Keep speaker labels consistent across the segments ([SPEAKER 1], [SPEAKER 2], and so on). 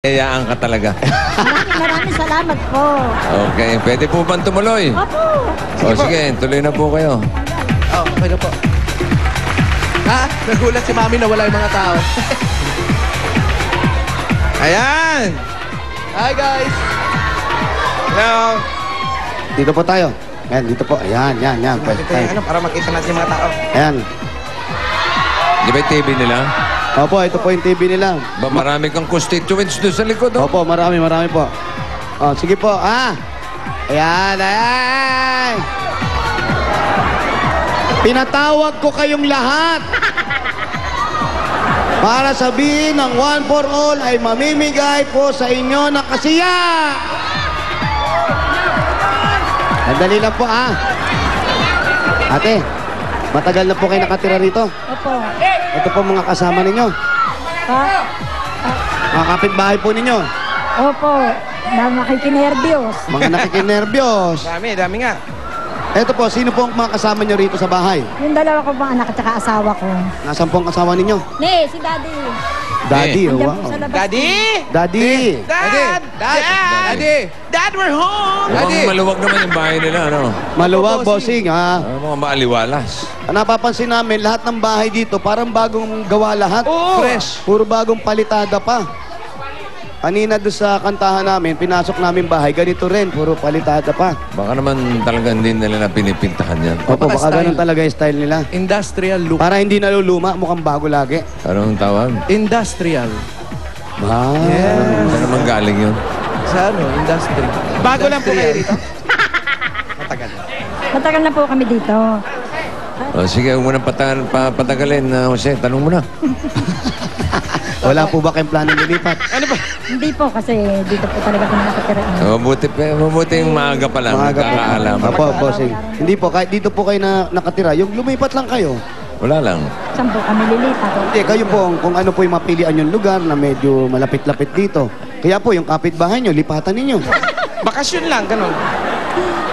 [SPEAKER 1] Hayaan ka talaga.
[SPEAKER 2] Maraming salamat po.
[SPEAKER 1] Okay, pwede po bang tumuloy?
[SPEAKER 2] Opo.
[SPEAKER 1] Sige, tuloy na po kayo.
[SPEAKER 3] Oh, okay na po. Ha? Nagulat si Mami na wala yung mga tao.
[SPEAKER 1] Ayan!
[SPEAKER 3] Hi, guys!
[SPEAKER 1] Hello!
[SPEAKER 4] Dito po tayo. Ayan, dito po. Ayan, yan. Pwede
[SPEAKER 3] Ito
[SPEAKER 4] tayo.
[SPEAKER 3] yung ano, para makita natin yung mga tao.
[SPEAKER 4] Ayan.
[SPEAKER 1] Di ba yung TV nila?
[SPEAKER 4] Opo, ito po yung TV nila.
[SPEAKER 1] Ba, marami kang constituents doon sa likod, oh.
[SPEAKER 4] Opo, marami po. Oh, sige po. Ayan. Pinatawag ko kayong lahat para sabihin ng One for All ay mamimigay po sa inyo ng kasiya. Sandali lang po, Ate, matagal na po kayo nakatira rito.
[SPEAKER 2] Opo.
[SPEAKER 4] Ito po mga kasama ninyo. Mga kapitbahay po ninyo.
[SPEAKER 2] Opo. Nakikinerbiyos.
[SPEAKER 4] Mga nakikinerbiyos.
[SPEAKER 3] Dami nga.
[SPEAKER 4] Ito po, sino po ang mga kasama nyo rito sa bahay?
[SPEAKER 2] Yung dalawa ko pang anak at saka asawa ko.
[SPEAKER 4] Nasaan po ang asawa ninyo?
[SPEAKER 2] Si Daddy.
[SPEAKER 4] Daddy,
[SPEAKER 2] Andiyan
[SPEAKER 4] wow.
[SPEAKER 2] po sa labas.
[SPEAKER 3] Daddy!
[SPEAKER 4] Daddy!
[SPEAKER 3] Dad, we're home!
[SPEAKER 1] Mukhang maluwag naman yung bahay nila, ano?
[SPEAKER 4] Maluwag, bossing,
[SPEAKER 1] Mga maaliwalas.
[SPEAKER 4] Napapansin namin, lahat ng bahay dito, parang bagong gawa lahat.
[SPEAKER 3] Oo.
[SPEAKER 4] Fresh. Puro bagong palitada pa. Kanina doon sa kantahan namin, pinasok namin bahay, ganito rin, puro palitada pa.
[SPEAKER 1] Baka naman talaga hindi nila na pinipintahan yan.
[SPEAKER 4] Opo, baka
[SPEAKER 3] Style.
[SPEAKER 4] ganun talaga yung style nila.
[SPEAKER 3] Industrial look.
[SPEAKER 4] Para hindi naluluma, mukhang bago lagi.
[SPEAKER 1] Anong tawag?
[SPEAKER 3] Industrial.
[SPEAKER 1] Saan naman galing yun?
[SPEAKER 3] Sa ano? Industry. Bago lang po kayo dito?
[SPEAKER 2] Matagal na po kami dito.
[SPEAKER 1] Sige, huwag mo nang patagalin, Jose. Tanong mo na.
[SPEAKER 4] Wala po ba kayong plano lilipat?
[SPEAKER 3] Ano ba?
[SPEAKER 2] Hindi po kasi dito po talaga kami nakatira.
[SPEAKER 1] Mabuti yung maaga pa lang.
[SPEAKER 4] Maaga po.
[SPEAKER 1] Nakakaalaman.
[SPEAKER 4] Opo, bossing. Hindi po, kahit dito po kayo nakatira, yung lumipat lang kayo.
[SPEAKER 1] Wala lang.
[SPEAKER 2] Saan po kami lilipat?
[SPEAKER 4] Hindi, kayo po, kung ano po yung mapilian yung lugar na medyo malapit-lapit dito. Kaya po, yung kapitbahay nyo, lipatan ninyo.
[SPEAKER 3] Bakasyon lang, ganun.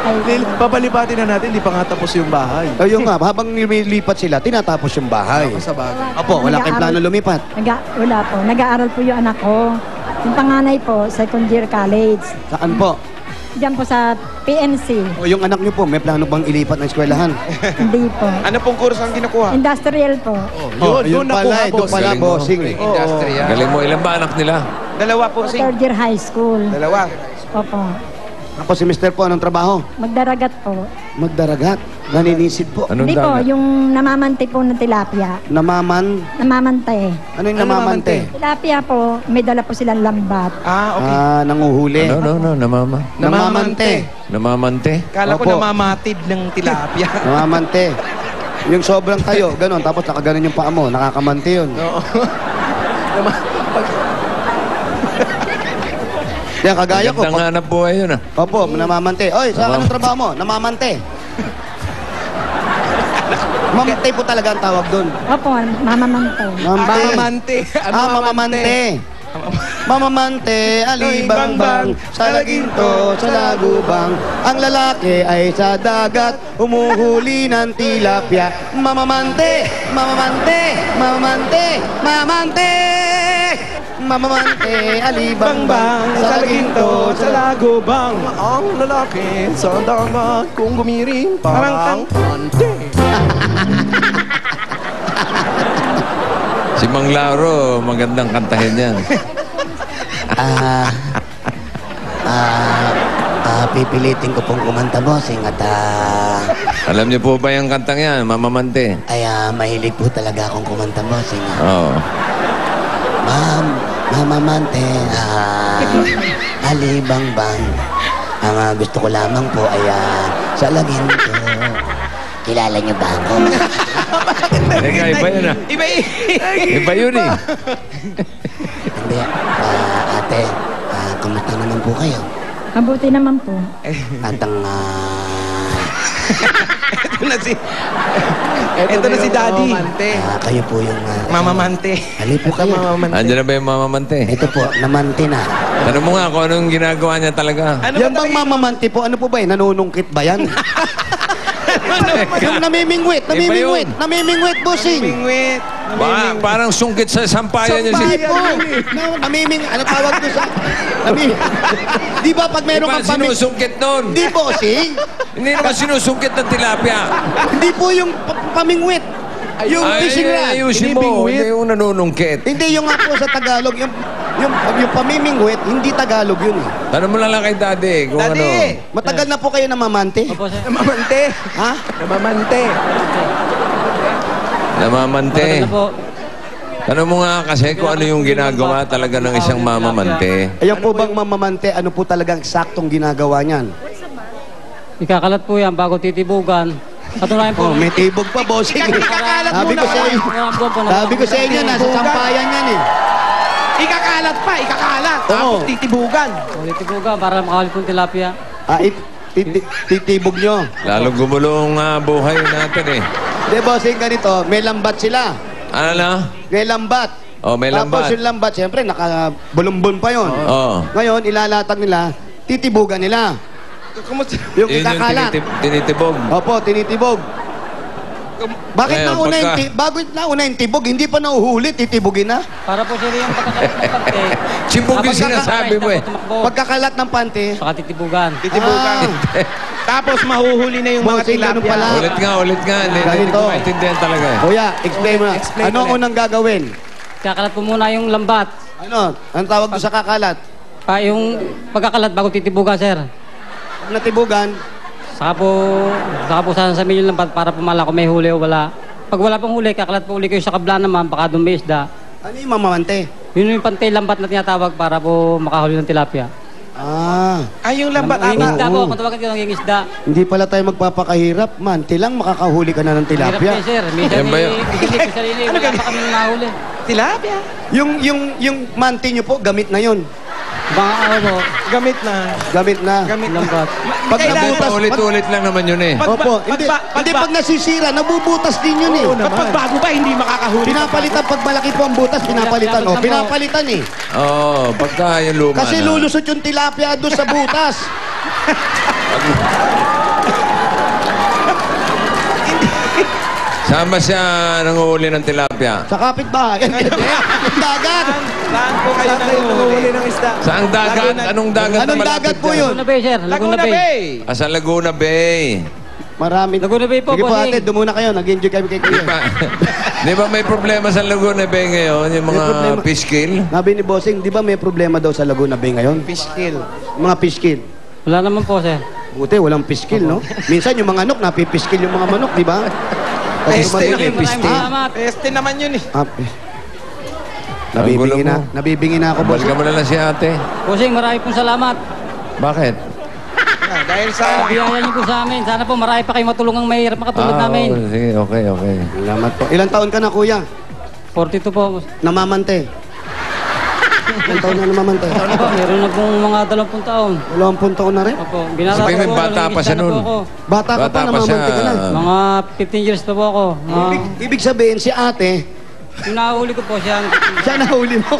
[SPEAKER 2] Ay,
[SPEAKER 3] Papalipatin na natin, di pa nga tapos yung bahay.
[SPEAKER 4] Ayun nga, habang lumilipat sila, tinatapos yung bahay.
[SPEAKER 3] Sa bagay.
[SPEAKER 4] Opo, wala kayong plano lumipat.
[SPEAKER 2] Wala po. Nag-aaral po yung anak ko. Yung panganay po, second year college.
[SPEAKER 4] Saan po?
[SPEAKER 2] Diyan po sa PNC.
[SPEAKER 4] O yung anak nyo po, may plano bang ilipat ng eskwelahan?
[SPEAKER 2] Hindi po.
[SPEAKER 3] Ano pong kurso ang kinukuha?
[SPEAKER 2] Industrial po.
[SPEAKER 4] Yun pala, ito pala,
[SPEAKER 1] Galing mo.
[SPEAKER 4] bossing.
[SPEAKER 3] Industrial.
[SPEAKER 1] Galing mo, ilan ba anak nila?
[SPEAKER 3] Dalawa po, sing.
[SPEAKER 2] Third year high school.
[SPEAKER 3] Dalawa.
[SPEAKER 2] Opo.
[SPEAKER 4] Ako si Mr. po, anong trabaho?
[SPEAKER 2] Magdaragat po.
[SPEAKER 4] Magdaragat. Naninisid po.
[SPEAKER 1] Anong
[SPEAKER 2] Hindi po,
[SPEAKER 1] dagat?
[SPEAKER 2] yung namamante po ng tilapia. Namamante.
[SPEAKER 4] Ano yung namamante?
[SPEAKER 2] Tilapia po, may dala po silang lambat.
[SPEAKER 3] Okay.
[SPEAKER 4] Nanguhuli.
[SPEAKER 1] No,
[SPEAKER 4] Namamante.
[SPEAKER 1] Namamante?
[SPEAKER 3] Kala ko
[SPEAKER 4] Opo.
[SPEAKER 3] namamatid ng tilapia.
[SPEAKER 4] Namamante. Yung sobrang tayo, ganon. Tapos nakaganon yung paa mo, nakakamante yun.
[SPEAKER 3] Oo.
[SPEAKER 4] Yan, kagaya ko.
[SPEAKER 1] Gandang hanap buhay yun,
[SPEAKER 4] Opo, namamante. Oy, saan ka ng trabaho mo? Namamante. Mamante po talaga ang tawag doon.
[SPEAKER 2] Opo, mamamante.
[SPEAKER 3] Mamamante.
[SPEAKER 4] Mamamante. Mamamante, alibang-bang, sa laginto, sa lagubang. Ang lalaki ay sa dagat, umuhuli ng tilapia. Mamamante, mamamante, mamamante, mamamante. Mamamante, alibang-bang, sa laginto, sa
[SPEAKER 3] lagubang. Ang lalaki sa dagat kung gumiring parang kante.
[SPEAKER 1] Si Mang Lauro, magandang kantahin yan.
[SPEAKER 5] Pipilitin ko pong kumanta, bossing, at
[SPEAKER 1] Alam niyo po ba yung kantang yan, Mamamante?
[SPEAKER 5] mahilig po talaga akong kumanta, bossing.
[SPEAKER 1] Oo.
[SPEAKER 5] Mamamante, alibang-bang. Ang gusto ko lamang po ay sa laginto. Kilala niyo ba ako?
[SPEAKER 1] Teka, iba yun Iba yun
[SPEAKER 5] Hindi, ate, kumusta naman po kayo?
[SPEAKER 2] Mabuti naman po.
[SPEAKER 5] At ang
[SPEAKER 3] Ito na si Daddy.
[SPEAKER 5] kayo po yung
[SPEAKER 3] Mamamante.
[SPEAKER 5] hali po kayo.
[SPEAKER 1] Andiyan na ba yung Mamamante?
[SPEAKER 5] Ito po, namante na.
[SPEAKER 1] Tanong mo nga kung anong ginagawa niya talaga.
[SPEAKER 4] Yan bang mamamante po? Ano po ba nanunungkit ba yan? Yung namimingwit, bossing.
[SPEAKER 3] Namimingwit.
[SPEAKER 1] Parang sungkit sa sampayan niya.
[SPEAKER 4] Hindi po. Namiming, ano tawag ko sa... Namiming. Di ba pag meron
[SPEAKER 1] Di ba
[SPEAKER 4] kang paming...
[SPEAKER 1] sinusungkit nun?
[SPEAKER 4] Hindi po, sing.
[SPEAKER 1] Hindi naman sinusungkit ng tilapia.
[SPEAKER 4] Hindi po yung pamingwit. Yung fishing rod.
[SPEAKER 1] Ayusin mo. Hindi yung nanunungkit.
[SPEAKER 4] Hindi, yung nga po sa Tagalog, yung pamimingwit, hindi Tagalog yun eh.
[SPEAKER 1] Tanong mo lang kay Daddy kung ano.
[SPEAKER 4] Matagal na po kayo namamante?
[SPEAKER 6] Opo, sir.
[SPEAKER 3] Namamante.
[SPEAKER 4] Ha?
[SPEAKER 3] Namamante.
[SPEAKER 1] Namamante.
[SPEAKER 6] Matagal na po.
[SPEAKER 1] Tanong mo nga kasi kung ano yung ginagawa talaga ng isang mamamante.
[SPEAKER 4] Ayan po bang mamamante, ano po talagang eksaktong ginagawa niyan?
[SPEAKER 6] Ikakalat po yan bago titibugan. Katunayan po.
[SPEAKER 4] Oh, may tibog pa, bossing.
[SPEAKER 3] Ikakalat
[SPEAKER 4] Sabi
[SPEAKER 3] muna
[SPEAKER 4] ko sa inyo. Sabi ko sa inyo, nasa sampayan yan eh.
[SPEAKER 3] Ikakalat pa, ikakalat.
[SPEAKER 4] Oo.
[SPEAKER 3] Tapos titibugan.
[SPEAKER 6] Titibugan para makahalit po ng tilapia.
[SPEAKER 4] Ah, titibog nyo.
[SPEAKER 1] Lalo gumulong buhay natin eh.
[SPEAKER 4] Hindi, bossing, ganito, may lambat sila.
[SPEAKER 1] Ano na?
[SPEAKER 4] May lambat.
[SPEAKER 1] Oh, may
[SPEAKER 4] Tapos
[SPEAKER 1] lambat.
[SPEAKER 4] yung lambat, siyempre, nakabulumbon pa yon.
[SPEAKER 1] Oo.
[SPEAKER 4] Ngayon, ilalatag nila, titibugan nila.
[SPEAKER 3] Kumusta?
[SPEAKER 4] Yung
[SPEAKER 1] Yun yung
[SPEAKER 4] ikakalat.
[SPEAKER 1] tinitibog.
[SPEAKER 4] Opo, tinitibog. Bakit
[SPEAKER 1] Ngayon,
[SPEAKER 4] nauna yung,
[SPEAKER 1] pagka-
[SPEAKER 4] bago nauna yung tibog, hindi pa nauhuli, titibugin na?
[SPEAKER 6] Para po sila yung pagkakalat ng pante.
[SPEAKER 1] Sibugin
[SPEAKER 6] Kapag
[SPEAKER 1] sinasabi mo eh.
[SPEAKER 6] tumakbo,
[SPEAKER 4] Pagkakalat ng pante,
[SPEAKER 6] saka titibugan.
[SPEAKER 3] Titibugan. Tapos mahuhuli na yung mga
[SPEAKER 4] Bossing, ganun
[SPEAKER 3] tilapia.
[SPEAKER 4] pala.
[SPEAKER 1] Ulit nga. Hindi
[SPEAKER 4] Ganito.
[SPEAKER 1] ko maintindihan talaga eh.
[SPEAKER 4] Kuya, explain mo na.
[SPEAKER 3] Explain
[SPEAKER 4] Ano ang
[SPEAKER 3] ulit.
[SPEAKER 4] unang gagawin?
[SPEAKER 6] Kakalat po muna yung lambat.
[SPEAKER 4] Ano? Ang tawag doon sa kakalat?
[SPEAKER 6] Yung pagkakalat bago titibugan, sir.
[SPEAKER 4] Pag natibugan,
[SPEAKER 6] Saka po sasabihin yung lambat para pumala kung may huli o wala. Pag wala pong huli, kakalat po uli kayo sa kabla naman, baka doon may isda.
[SPEAKER 4] ano yung mamamante?
[SPEAKER 6] Yun yung pantay lambat na tinatawag para po makahuli ng tilapia.
[SPEAKER 3] Ay, yung lambat
[SPEAKER 6] Yung
[SPEAKER 3] ata.
[SPEAKER 6] isda po,
[SPEAKER 4] oo.
[SPEAKER 6] kung tawagan kayo ng isda.
[SPEAKER 4] Hindi pala tayo magpapakahirap. Mante lang, makakahuli ka na ng
[SPEAKER 6] Hirap
[SPEAKER 4] tilapia.
[SPEAKER 6] kayo, sir. Minsan
[SPEAKER 1] Yan ba yun?
[SPEAKER 6] bigili ko sarili, wala pa kami mahuli.
[SPEAKER 3] Tilapia.
[SPEAKER 4] Yung mante nyo po, gamit na yon.
[SPEAKER 6] Baka ano po,
[SPEAKER 3] Gamit na.
[SPEAKER 4] Gamit na.
[SPEAKER 3] Gamit na.
[SPEAKER 6] lambat.
[SPEAKER 4] Pag
[SPEAKER 3] Kailangan-
[SPEAKER 4] nabutas,
[SPEAKER 1] Ulit-ulit lang naman yun eh.
[SPEAKER 4] Opo, hindi pag nasisira, nabubutas din yun eh.
[SPEAKER 3] Kapag bago ba, hindi makakahuli.
[SPEAKER 4] Pinapalitan, pag malaki po ang butas, pinapalitan. O, pinapalitan eh.
[SPEAKER 1] Oo, pagka yung luma
[SPEAKER 4] Kasi
[SPEAKER 1] na.
[SPEAKER 4] lulusot yung tilapia doon sa butas.
[SPEAKER 1] Saan ba siya nanguhuli ng tilapia?
[SPEAKER 4] Sa kapitbahay. Yung dagat.
[SPEAKER 3] Saan po kayo nanguhuli ng isda?
[SPEAKER 1] Saang dagat? Anong dagat? na
[SPEAKER 4] Anong
[SPEAKER 1] malapit
[SPEAKER 4] dagat po
[SPEAKER 1] dyan?
[SPEAKER 4] yun?
[SPEAKER 6] Laguna Bay, sir.
[SPEAKER 3] Laguna Bay.
[SPEAKER 1] Sa Laguna Bay.
[SPEAKER 4] Marami.
[SPEAKER 6] Laguna Bay po,
[SPEAKER 4] Sige po
[SPEAKER 6] bossing.
[SPEAKER 4] ate, doon muna kayo. Nag-enjoy kami kay
[SPEAKER 1] Di
[SPEAKER 4] Kuya.
[SPEAKER 1] ba, di ba may problema sa Laguna Bay ngayon? Yung
[SPEAKER 4] May
[SPEAKER 1] mga
[SPEAKER 4] problema.
[SPEAKER 1] fish kill?
[SPEAKER 4] Sabi ni Bossing, di ba may problema daw sa Laguna Bay ngayon?
[SPEAKER 3] Fish kill.
[SPEAKER 4] Mga fish kill.
[SPEAKER 6] Wala naman po, sir.
[SPEAKER 4] Buti, walang fish kill, no? Minsan yung mga manok, napipish kill yung mga manok, di ba?
[SPEAKER 1] Peste,
[SPEAKER 4] Pag-
[SPEAKER 1] may peste.
[SPEAKER 6] Maraming salamat.
[SPEAKER 3] Peste naman yun eh.
[SPEAKER 4] Ah, nabibingi na. Nabibingi na ako, boss.
[SPEAKER 1] Balikan mo na lang si ate.
[SPEAKER 6] Bossing, marami pong salamat.
[SPEAKER 1] Bakit?
[SPEAKER 3] Dahil sa...
[SPEAKER 6] Biyaya niyo po sa amin. Sana po marami pa kayo matulungang mahirap makatulad namin.
[SPEAKER 1] oo, sige, okay.
[SPEAKER 4] Salamat po. Ilang taon ka na, kuya?
[SPEAKER 6] 42 po.
[SPEAKER 4] Namamante. Ilang taon na namamante?
[SPEAKER 6] Ano po, meron na pong mga 20 taon.
[SPEAKER 4] 20 taon na rin?
[SPEAKER 6] Opo, binata
[SPEAKER 1] Sabihin
[SPEAKER 6] po
[SPEAKER 1] mo,
[SPEAKER 6] ako,
[SPEAKER 1] bata pa
[SPEAKER 6] nangingista
[SPEAKER 1] siya
[SPEAKER 6] na po
[SPEAKER 1] nun.
[SPEAKER 6] ako.
[SPEAKER 4] Bata ka pa,
[SPEAKER 1] Bata pa
[SPEAKER 4] namamante ka na.
[SPEAKER 1] siya.
[SPEAKER 6] Mga 15 years pa po ako.
[SPEAKER 4] Ibig sabihin, si ate,
[SPEAKER 6] Yung nahuli ko po siya.
[SPEAKER 4] siya nahuli mo.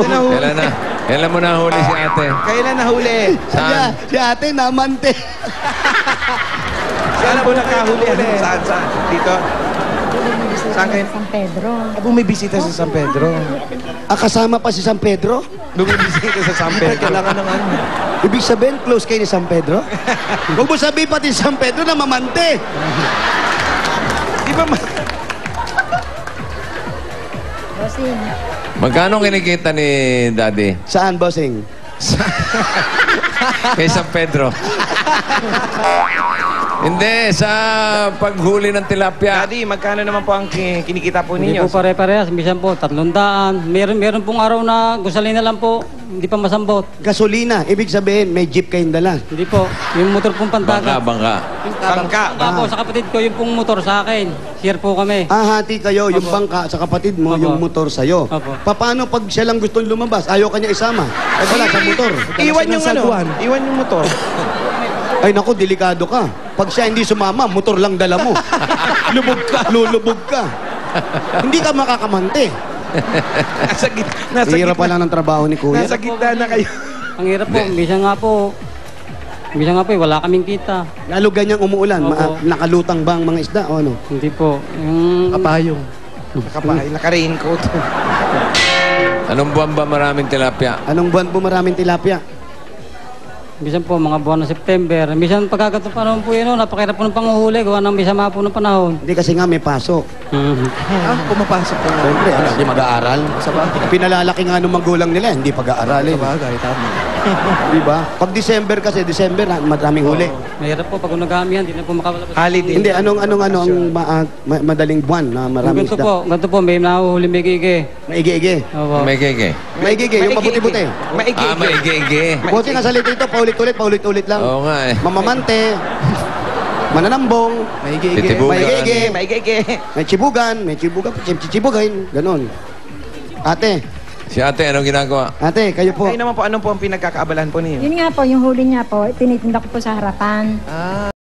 [SPEAKER 1] Kailan mo nahuli si ate?
[SPEAKER 3] Kailan nahuli?
[SPEAKER 1] Saan?
[SPEAKER 4] Si ate, namante.
[SPEAKER 3] Saan po nakahuli? Saan? Dito? Saan kayo?
[SPEAKER 2] San Pedro.
[SPEAKER 3] Bumibisita sa San Pedro.
[SPEAKER 4] Kasama pa si San Pedro?
[SPEAKER 3] Bumibisita sa San Pedro. Kailangan ng ano?
[SPEAKER 4] Ibig sabihin, close kayo ni San Pedro? Huwag mo sabihin pati si San Pedro na mamante.
[SPEAKER 3] Di ba
[SPEAKER 2] Bossing.
[SPEAKER 1] Magkano kinikita ni Daddy?
[SPEAKER 4] Saan, bossing?
[SPEAKER 1] Kay San Pedro. Hindi, sa paghuli ng tilapia.
[SPEAKER 3] Daddy, magkano naman po ang kinikita po
[SPEAKER 6] Hindi
[SPEAKER 3] ninyo?
[SPEAKER 6] po pare-parehas. Minsan po, 300. Meron pong araw na gusalina lang po. Hindi pa masambot.
[SPEAKER 4] Gasolina. Ibig sabihin, may jeep kayong dala.
[SPEAKER 6] Hindi po. Yung motor pong pantaga.
[SPEAKER 1] Bangka.
[SPEAKER 3] Bangka.
[SPEAKER 6] Tapos sa kapatid ko, yung pong motor sa akin. Share po kami.
[SPEAKER 4] Hati kayo, yung bangka sa kapatid mo,
[SPEAKER 6] Opo.
[SPEAKER 4] yung motor sa'yo.
[SPEAKER 6] Opo.
[SPEAKER 4] Paano pag siya lang gustong lumabas, ayaw kanya isama? Ay wala, sa motor.
[SPEAKER 3] Iwan yung ano? Iwan yung motor.
[SPEAKER 4] Ay naku, delikado ka. Pag siya hindi sumama, motor lang dala mo. Lulubog ka. Hindi ka makakamante.
[SPEAKER 3] Nasa
[SPEAKER 4] Hirap pala ng trabaho ni Kuya.
[SPEAKER 3] Nasa gitna na kayo.
[SPEAKER 6] Ang hirap po. Minsan nga po, wala kaming kita.
[SPEAKER 4] Lalo ganyang umuulan,
[SPEAKER 6] Opo.
[SPEAKER 4] nakalutang ba ang mga isda o ano?
[SPEAKER 6] Hindi po. Yung
[SPEAKER 3] Kapayong. Naka-raincoat.
[SPEAKER 1] Anong buwan ba maraming tilapia?
[SPEAKER 4] Anong buwan po maraming tilapia?
[SPEAKER 6] Minsan po, mga buwan ng September. Minsan pagkagato panahon po yun, napakirap po ng panguhuli. Gawa ng bisama po ng panahon.
[SPEAKER 4] Hindi kasi nga may pasok.
[SPEAKER 3] Pumapasok po.
[SPEAKER 4] Siyempre, hindi mag-aaral. Pinalalaki nga ng magulang nila, hindi pag-aaralin.
[SPEAKER 3] Sabagay, tama.
[SPEAKER 4] Di ba? Pag December kasi, December, maraming huli.
[SPEAKER 6] Mahirap po pag nagami yan, hindi na po makawala.
[SPEAKER 3] Holiday.
[SPEAKER 4] Hindi, anong madaling buwan na maraming
[SPEAKER 6] Ganito
[SPEAKER 4] isda?
[SPEAKER 6] ganito po, may nahuhuli, may gigi.
[SPEAKER 4] Maigi-igi.
[SPEAKER 6] Opo.
[SPEAKER 1] May gege.
[SPEAKER 4] Maigi-igi, yung mabuti-buti.
[SPEAKER 3] Maigi.
[SPEAKER 1] Maigi-igi.
[SPEAKER 4] Buti nga sa lito ito, paulit-ulit lang.
[SPEAKER 1] Oo nga eh.
[SPEAKER 4] Mamamante, mananambong,
[SPEAKER 1] Titibugan.
[SPEAKER 4] maigi-igi, may chibugan, chichibugain, ganon. Ate,
[SPEAKER 1] Si ate, anong ginagawa?
[SPEAKER 4] ate, kayo po.
[SPEAKER 3] Kayo naman po, anong po ang pinagkakaabalahan po ninyo?
[SPEAKER 2] Yun nga po, yung huli niya po, tinitinda ko po sa harapan.